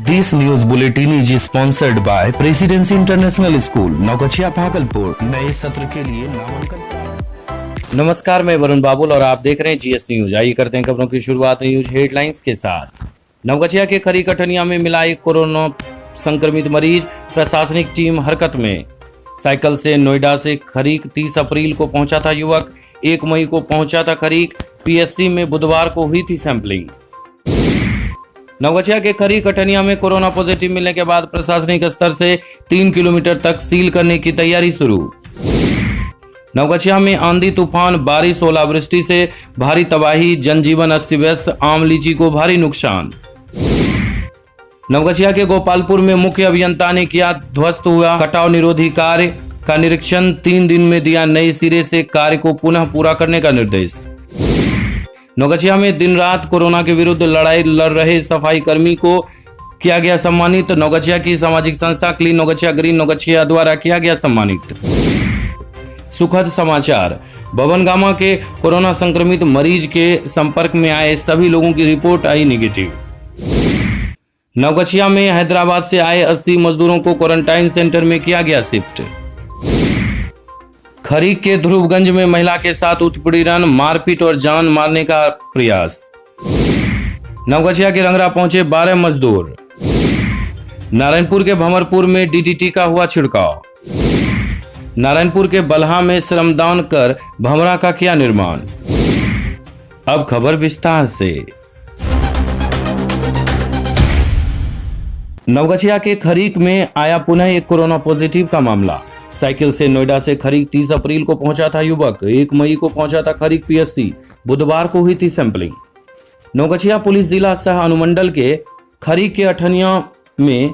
This news bulletin is sponsored by Presidency International School Naugachia Bhagalpur. नए सत्र के लिए नामांकन। नमस्कार, मैं वरुण बाबुल और आप देख रहे हैं जीएस न्यूज। आइए करते हैं खबरों की शुरुआत न्यूज हेडलाइंस के साथ। नवगछिया के खरी कठनिया में मिला एक कोरोना संक्रमित मरीज, प्रशासनिक टीम हरकत में। साइकिल से नोएडा से खरीक 30 अप्रैल को पहुंचा था युवक, 1 मई को पहुंचा था खरीक। पीएससी में बुधवार को हुई थी सैंपलिंग। नवगछिया के खरी कठनिया में कोरोना पॉजिटिव मिलने के बाद प्रशासनिक स्तर से 3 किलोमीटर तक सील करने की तैयारी शुरू। नवगछिया में आंधी तूफान, बारिश, ओलावृष्टि से भारी तबाही, जनजीवन अस्त व्यस्त, आम लीची को भारी नुकसान। नवगछिया के गोपालपुर में मुख्य अभियंता ने किया ध्वस्त हुआ कटाव निरोधी कार्य का निरीक्षण, 3 दिन में दिया नए सिरे से कार्य को पुनः पूरा करने का निर्देश। नवगछिया में दिन रात कोरोना के विरुद्ध लड़ाई लड़ रहे सफाई कर्मी को किया गया सम्मानित। नवगछिया की सामाजिक संस्था क्लीन नवगछिया ग्रीन नवगछिया द्वारा किया गया सम्मानित। सुखद समाचार, बभनगामा के कोरोना संक्रमित मरीज के संपर्क में आए सभी लोगों की रिपोर्ट आई नेगेटिव। नवगछिया में हैदराबाद से आए 80 मजदूरों को क्वारंटाइन सेंटर में किया गया शिफ्ट। खरीक के ध्रुवगंज में महिला के साथ उत्पीड़न, मारपीट और जान मारने का प्रयास। नवगछिया के रंगरा पहुंचे 12 मजदूर। नारायणपुर के भंवरपुर में डीडीटी का हुआ छिड़काव। नारायणपुर के बल्हा में श्रमदान कर भंवरा का किया निर्माण। अब खबर विस्तार से। नवगछिया के खरीक में आया पुनः एक कोरोना पॉजिटिव का मामला। साइकिल से नोएडा से खरीक 30 अप्रैल को पहुंचा था युवक, 1 मई को पहुंचा था खरीक पीएससी, बुधवार को हुई थी सैंपलिंग। नवगछिया पुलिस जिला सह अनुमंडल के खरीक के अठनिया में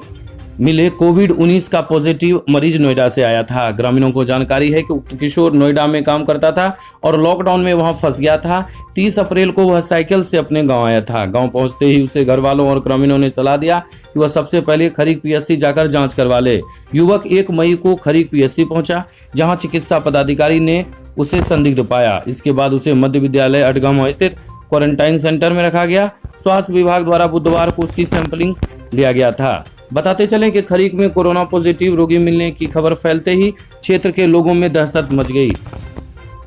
मिले कोविड-19 का पॉजिटिव मरीज नोएडा से आया था। ग्रामीणों को जानकारी है कि उक्त किशोर नोएडा में काम करता था और लॉकडाउन में वहां फंस गया था। 30 अप्रैल को वह साइकिल से अपने गांव आया था। गांव पहुंचते ही उसे घर वालों और ग्रामीणों ने सलाह दिया कि वह सबसे पहले खरीक पीएससी जाकर जांच करवा ले। युवक 1 मई को खरीक पीएससी पहुंचा, जहां चिकित्सा पदाधिकारी ने उसे संदिग्ध पाया। इसके बाद उसे मध्य विद्यालय अडगामा स्थित क्वारंटाइन सेंटर में रखा गया। स्वास्थ्य विभाग द्वारा बुधवार को उसकी सैंपलिंग लिया गया था। बताते चलें कि खरीक में कोरोना पॉजिटिव रोगी मिलने की खबर फैलते ही क्षेत्र के लोगों में दहशत मच गई।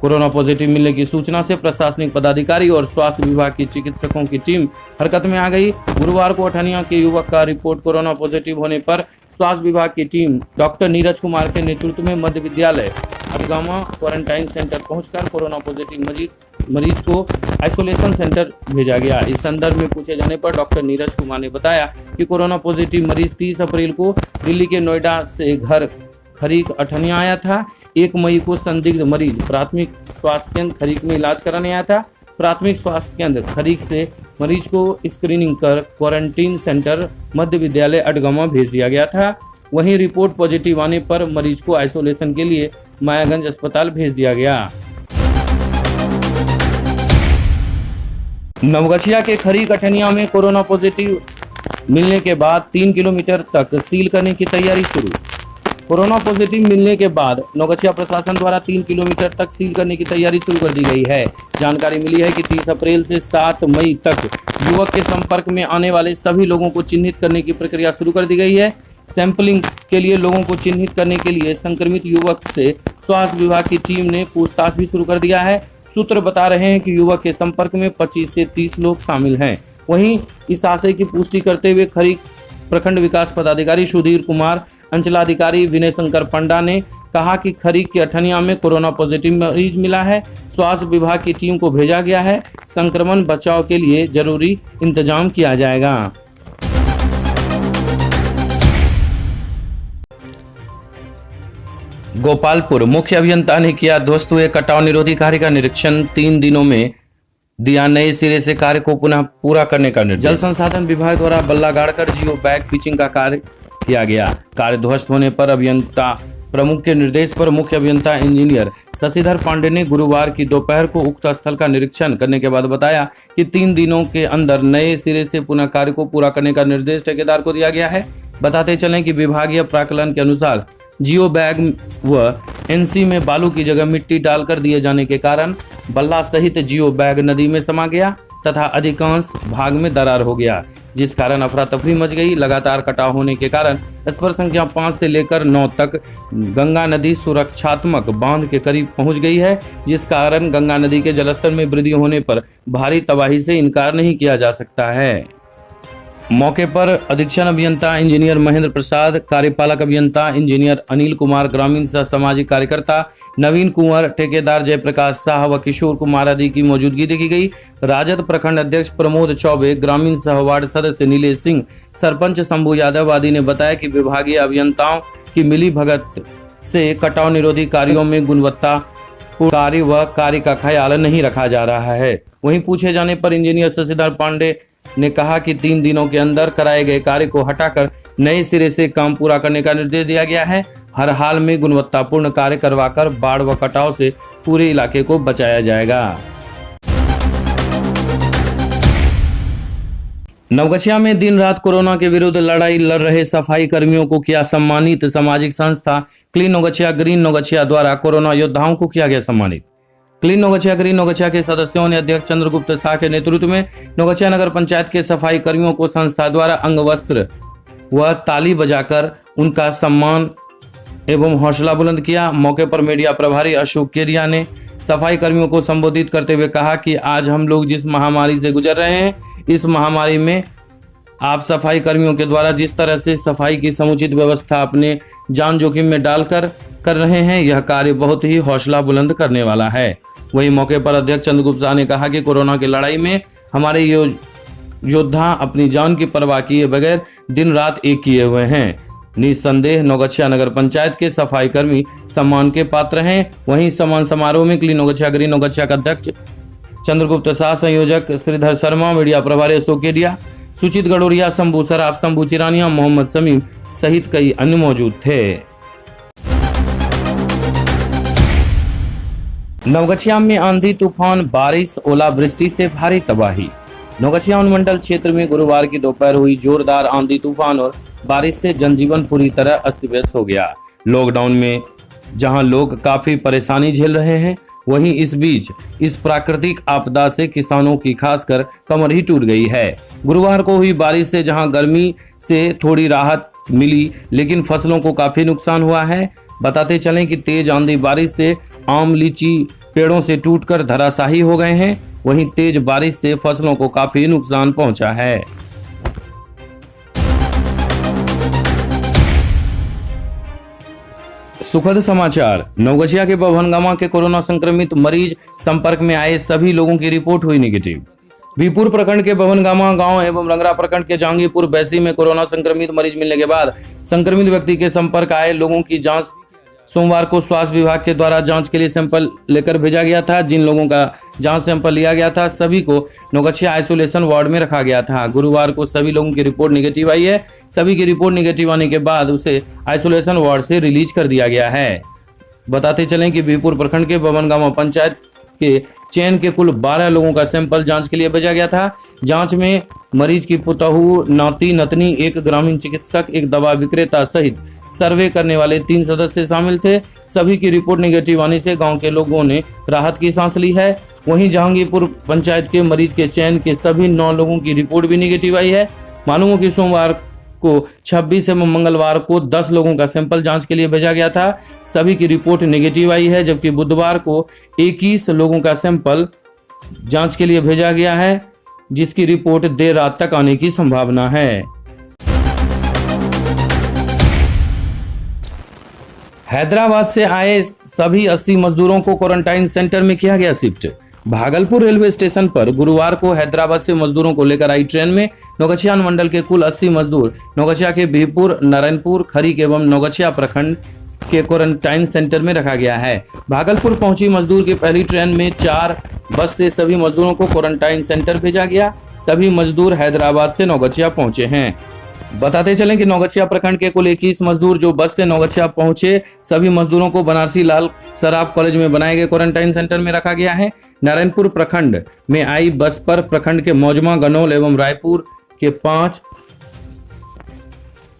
कोरोना पॉजिटिव मिलने की सूचना से प्रशासनिक पदाधिकारी और स्वास्थ्य विभाग की चिकित्सकों की टीम हरकत में आ गई। गुरुवार को अठनिया के युवक का रिपोर्ट कोरोना पॉजिटिव होने पर स्वास्थ्य विभाग की टीम डॉक्टर नीरज कुमार के नेतृत्व में मध्य विद्यालय अडगामा क्वारंटाइन सेंटर पहुंचकर कोरोना पॉजिटिव मरीज को आइसोलेशन सेंटर भेजा गया। इस संदर्भ में पूछे जाने पर डॉक्टर नीरज कुमार ने बताया कि कोरोना पॉजिटिव मरीज 30 अप्रैल को दिल्ली के नोएडा से घर खरीक अठनिया आया था। 1 मई को संदिग्ध मरीज प्राथमिक स्वास्थ्य केंद्र खरीक में इलाज कराने आया था। प्राथमिक स्वास्थ्य केंद्र खरीक से मरीज को स्क्रीनिंग कर क्वारंटीन सेंटर मध्य विद्यालय अडगामा भेज दिया गया था। वहीं रिपोर्ट पॉजिटिव आने पर मरीज को आइसोलेशन के लिए मायागंज अस्पताल भेज दिया गया। नवगछिया के खरी कठनिया में कोरोना पॉजिटिव मिलने के बाद 3 किलोमीटर तक सील करने की तैयारी शुरू। कोरोना पॉजिटिव मिलने के बाद नवगछिया प्रशासन द्वारा 3 किलोमीटर तक सील करने की तैयारी शुरू कर दी गई है। जानकारी मिली है कि 30 अप्रैल से 7 मई तक युवक के संपर्क में आने वाले सभी लोगों को चिन्हित करने की प्रक्रिया शुरू कर दी गई है। सैंपलिंग के लिए लोगों को चिन्हित करने के लिए संक्रमित युवक से स्वास्थ्य विभाग की टीम ने पूछताछ भी शुरू कर दिया है। सूत्र बता रहे हैं कि युवक के संपर्क में 25 से 30 लोग शामिल हैं। वहीं इस आशय की पुष्टि करते हुए खरीक प्रखंड विकास पदाधिकारी सुधीर कुमार, अंचलाधिकारी विनय शंकर पंडा ने कहा कि खरीक के अठनिया में कोरोना पॉजिटिव मरीज मिला है। स्वास्थ्य विभाग की टीम को भेजा गया है। संक्रमण बचाव के लिए जरूरी इंतजाम किया जाएगा। गोपालपुर मुख्य अभियंता ने किया ध्वस्त हुए कटाव निरोधी कार्य का निरीक्षण, 3 दिनों में दिया नए सिरे से कार्य को पुनः पूरा करने का निर्देश। जल संसाधन विभाग द्वारा बल्ला गाड़कर जियो बैग पिचिंग का कार्य किया गया। कार्य ध्वस्त होने पर अभियंता प्रमुख के निर्देश पर मुख्य अभियंता इंजीनियर शशिधर पांडे ने गुरुवार की दोपहर को उक्त स्थल का निरीक्षण करने के बाद बताया कि 3 दिनों के अंदर नए सिरे से पुनः कार्य को पूरा करने का निर्देश ठेकेदार को दिया गया है। बताते चलें कि विभागीय प्राकलन के अनुसार जियो बैग व एनसी में बालू की जगह मिट्टी डालकर दिए जाने के कारण बल्ला सहित जियो बैग नदी में समा गया। तथा अधिकांश भाग में दरार हो गया, जिस कारण अफरा तफरी मच गई। लगातार कटाव होने के कारण स्पर संख्या 5 से लेकर 9 तक गंगा नदी सुरक्षात्मक बांध के करीब पहुंच गई है, जिस कारण गंगा नदी के जलस्तर में वृद्धि होने पर भारी तबाही से इनकार नहीं किया जा सकता है। मौके पर अधीक्षण अभियंता इंजीनियर महेंद्र प्रसाद, कार्यपालक अभियंता इंजीनियर अनिल कुमार, ग्रामीण सह सामाजिक कार्यकर्ता नवीन कुंवर, ठेकेदार जयप्रकाश शाह व किशोर कुमार आदि की मौजूदगी देखी गई। राजद प्रखंड अध्यक्ष प्रमोद चौबे, ग्रामीण सह वार्ड सदस्य नीलेश सिंह, सरपंच शंभू यादव आदि ने बताया कि विभागीय अभियंताओं की मिली भगत से कटाव निरोधी कार्यों में गुणवत्ता कार्य व कार्य का ख्याल नहीं रखा जा रहा है। वहीं पूछे जाने पर इंजीनियर शशिधर पांडे ने कहा कि 3 दिनों के अंदर कराए गए कार्य को हटाकर नए सिरे से काम पूरा करने का निर्देश दिया गया है। हर हाल में गुणवत्तापूर्ण कार्य करवाकर बाढ़ व कटाव से पूरे इलाके को बचाया जाएगा। नवगछिया में दिन रात कोरोना के विरुद्ध लड़ाई लड़ रहे सफाई कर्मियों को किया सम्मानित। सामाजिक संस्था क्लीन नवगछिया ग्रीन नवगछिया द्वारा कोरोना योद्धाओं को किया गया सम्मानित। क्लीन नवगछिया ग्रीन नवगछिया के सदस्यों ने अध्यक्ष चंद्रगुप्त शाह के नेतृत्व में नवगछिया नगर पंचायत के सफाई कर्मियों को संस्था द्वारा अंग वस्त्र व ताली बजाकर उनका सम्मान एवं हौसला बुलंद किया। मौके पर मीडिया प्रभारी अशोक केरिया ने सफाई कर्मियों को संबोधित करते हुए कहा कि आज हम लोग जिस महामारी से गुजर रहे हैं, इस महामारी में आप सफाई कर्मियों के द्वारा जिस तरह से सफाई की समुचित व्यवस्था अपने जान जोखिम में डालकर कर रहे हैं, यह कार्य बहुत ही हौसला बुलंद करने वाला है। वहीं मौके पर अध्यक्ष चंद्रगुप्त शाह ने कहा कि कोरोना की लड़ाई में हमारे योद्धा अपनी जान की परवाह किए बगैर दिन रात एक किए हुए हैं। निस्संदेह नवगछिया नगर पंचायत के सफाई कर्मी सम्मान के पात्र हैं। वहीं सम्मान समारोह में क्लीन नवगछिया ग्रीन नवगछिया का अध्यक्ष चंद्रगुप्त शाह, संयोजक श्रीधर शर्मा, मीडिया प्रभारी अशोक केडिया, सुचित गडोरिया, शंभू सराफ, शंभू चिरानिया, मोहम्मद समीम सहित कई अन्य मौजूद थे। नवगछिया में आंधी तूफान, बारिश, ओलावृष्टि से भारी तबाही। नवगछिया अनुमंडल क्षेत्र में गुरुवार की दोपहर हुई जोरदार आंधी तूफान और बारिश से जनजीवन पूरी तरह अस्त व्यस्त हो गया। लॉकडाउन में जहां लोग काफी परेशानी झेल रहे हैं, वहीं इस बीच इस प्राकृतिक आपदा से किसानों की खासकर कमर ही टूट गई है। गुरुवार को हुई बारिश से जहां गर्मी से थोड़ी राहत मिली, लेकिन फसलों को काफी नुकसान हुआ है। बताते चलें कि तेज आंधी बारिश से आम, लीची पेड़ों से टूटकर धराशायी हो गए हैं। वहीं तेज बारिश से फसलों को काफी नुकसान पहुंचा है। सुखद समाचार, नवगछिया के बभनगामा के कोरोना संक्रमित मरीज संपर्क में आए सभी लोगों की रिपोर्ट हुई नेगेटिव। बीपुर प्रखंड के बभनगामा गांव एवं रंगरा प्रखंड के जहांगीरपुर बैसी में कोरोना संक्रमित मरीज मिलने के बाद संक्रमित व्यक्ति के संपर्क आए लोगों की जांच सोमवार को स्वास्थ्य विभाग के द्वारा जांच के लिए सैंपल लेकर भेजा गया था। जिन लोगों का जांच सैंपल लिया गया था, सभी को नवगछिया आइसोलेशन वार्ड में रखा गया था। गुरुवार को सभी लोगों की रिपोर्ट निगेटिव आई है। सभी की रिपोर्ट निगेटिव आने के बाद उसे आइसोलेशन वार्ड से रिलीज कर दिया गया है। बताते चलें कि बीपुर प्रखंड के बभनगामा पंचायत के चयन के कुल 12 लोगों का सैंपल जांच के लिए भेजा गया था। जांच में मरीज की पुतहू, नाती, नतनी, एक ग्रामीण चिकित्सक, एक दवा विक्रेता सहित सर्वे करने वाले 3 सदस्य शामिल थे। सभी की रिपोर्ट निगेटिव आने से गांव के लोगों ने राहत की सांस ली है। वहीं जहांगीरपुर पंचायत के मरीज के चयन के सभी 9 लोगों की रिपोर्ट भी निगेटिव आई है। मालूम हो कि सोमवार को 26 एवं मंगलवार को 10 लोगों का सैंपल जांच के लिए भेजा गया था। सभी की रिपोर्ट निगेटिव आई है, जबकि बुधवार को 21 लोगों का सैंपल जांच के लिए भेजा गया है, जिसकी रिपोर्ट देर रात तक आने की संभावना है। हैदराबाद से आए सभी 80 मजदूरों को क्वारंटाइन सेंटर में किया गया शिफ्ट। भागलपुर रेलवे स्टेशन पर गुरुवार को हैदराबाद से मजदूरों को लेकर आई ट्रेन में नवगछिया मंडल के कुल 80 मजदूर नवगछिया के बीरपुर, नारायणपुर, खरीक एवं नवगछिया प्रखंड के क्वारंटाइन सेंटर में रखा गया है। भागलपुर पहुंची मजदूर की पहली ट्रेन में 4 बस से सभी मजदूरों को क्वारंटाइन सेंटर भेजा गया। सभी मजदूर हैदराबाद से नवगछिया पहुंचे हैं। बताते चलें कि नवगछिया प्रखंड के कुल 21 मजदूर जो बस से नवगछिया पहुंचे, सभी मजदूरों को बनारसी लाल सराफ कॉलेज में बनाए गए क्वारंटाइन सेंटर में रखा गया है। नारायणपुर प्रखंड में आई बस पर प्रखंड के मौजमा, गनौल एवं रायपुर के 5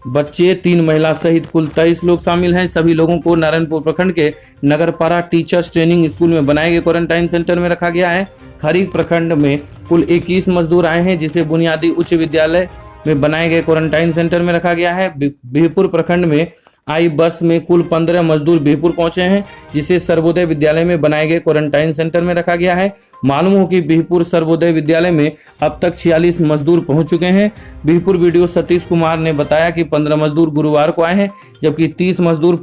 बच्चे 3 महिला सहित कुल 23 लोग शामिल हैं। सभी लोगों को नारायणपुर प्रखंड के नगरपारा टीचर्स ट्रेनिंग स्कूल में बनाए गए क्वारंटाइन सेंटर में रखा गया है। खरीक प्रखंड में कुल 21 मजदूर आए हैं, जिसे बुनियादी उच्च विद्यालय में बनाए गए क्वारंटाइन सेंटर में रखा गया है। बिहपुर प्रखंड में आई बस में कुल 15 मजदूर बिहपुर पहुंचे हैं, जिसे सर्वोदय विद्यालय में बनाए गए क्वारंटाइन सेंटर में रखा गया है। मालूम हो कि बिहपुर सर्वोदय विद्यालय में अब तक 46 मजदूर पहुंच चुके हैं। बिहपुर वीडियो सतीश कुमार ने बताया कि 15 मजदूर गुरुवार को आए हैं, जबकि 30 मजदूर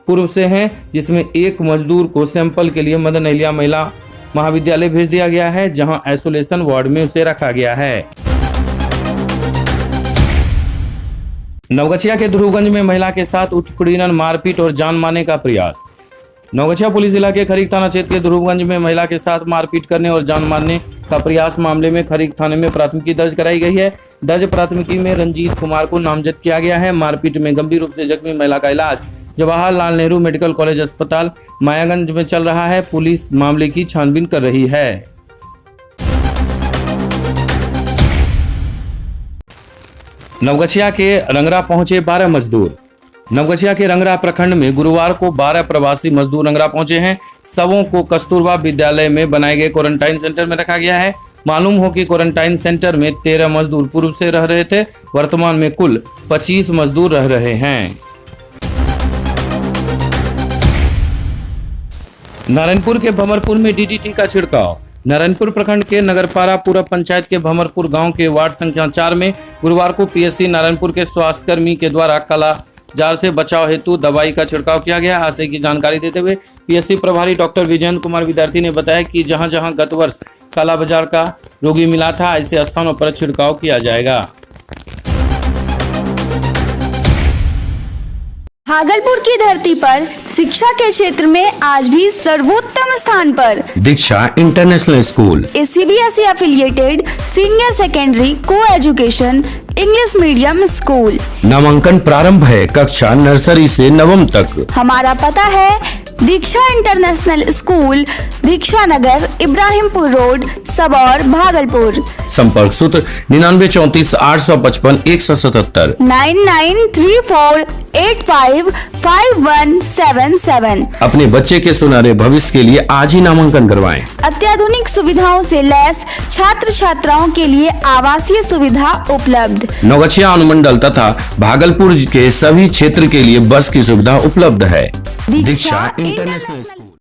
पूर्व से हैं, जिसमें एक मजदूर को सैंपल के लिए मदन एलिया महिला महाविद्यालय भेज दिया गया है, जहां आइसोलेशन वार्ड में उसे रखा गया है। नवगछिया के ध्रुवगंज में महिला के साथ उत्पीड़न, मारपीट और जान मारने का प्रयास। नवगछिया पुलिस जिला के खरीक थाना क्षेत्र के ध्रुवगंज में महिला के साथ मारपीट करने और जान मारने का प्रयास मामले में खरीक थाने में प्राथमिकी दर्ज कराई गई है। दर्ज प्राथमिकी में रंजीत कुमार को नामजद किया गया है। मारपीट में गंभीर रूप से जख्मी महिला का इलाज जवाहरलाल नेहरू मेडिकल कॉलेज अस्पताल मायागंज में चल रहा है। पुलिस मामले की छानबीन कर रही है। नवगछिया के रंगरा पहुंचे 12 मजदूर। नवगछिया के रंगरा प्रखंड में गुरुवार को 12 प्रवासी मजदूर रंगरा पहुंचे हैं। सबों को कस्तूरबा विद्यालय में बनाए गए क्वारंटाइन सेंटर में रखा गया है। मालूम हो कि क्वारंटाइन सेंटर में 13 मजदूर पूर्व से रह रहे थे। वर्तमान में कुल 25 मजदूर रह रहे हैं। नारायणपुर के भमरपुर में डीडीटी का छिड़काव। नारायणपुर प्रखंड के नगरपारा पूरब पंचायत के भमरपुर गांव के वार्ड संख्या 4 में गुरुवार को पीएससी नारायणपुर के स्वास्थ्यकर्मी के द्वारा कालाजार से बचाव हेतु दवाई का छिड़काव किया गया। हादसे की जानकारी देते हुए पीएससी प्रभारी डॉक्टर विजयेंद्र कुमार विद्यार्थी ने बताया कि जहां जहां गत वर्ष कालाबाजार का रोगी मिला था, ऐसे स्थानों पर छिड़काव किया जाएगा। भागलपुर की धरती पर शिक्षा के क्षेत्र में आज भी सर्वोत्तम स्थान पर Diksha international school, CBSE affiliated senior secondary co-education English medium school. नामांकन प्रारंभ है कक्षा नर्सरी से नवम तक। हमारा पता है दीक्षा इंटरनेशनल स्कूल, दीक्षा नगर, इब्राहिमपुर रोड, सबौर, भागलपुर। संपर्क सूत्र 9934 855 177 9934855177। अपने बच्चे के सुनहरे भविष्य के लिए आज ही नामांकन करवाएं। अत्याधुनिक सुविधाओं से लैस छात्र छात्राओं के लिए आवासीय सुविधा उपलब्ध। नवगछिया अनुमंडल तथा भागलपुर के सभी क्षेत्र के लिए बस की सुविधा उपलब्ध है। दीक्षा इंटरनेशनल स्कूल।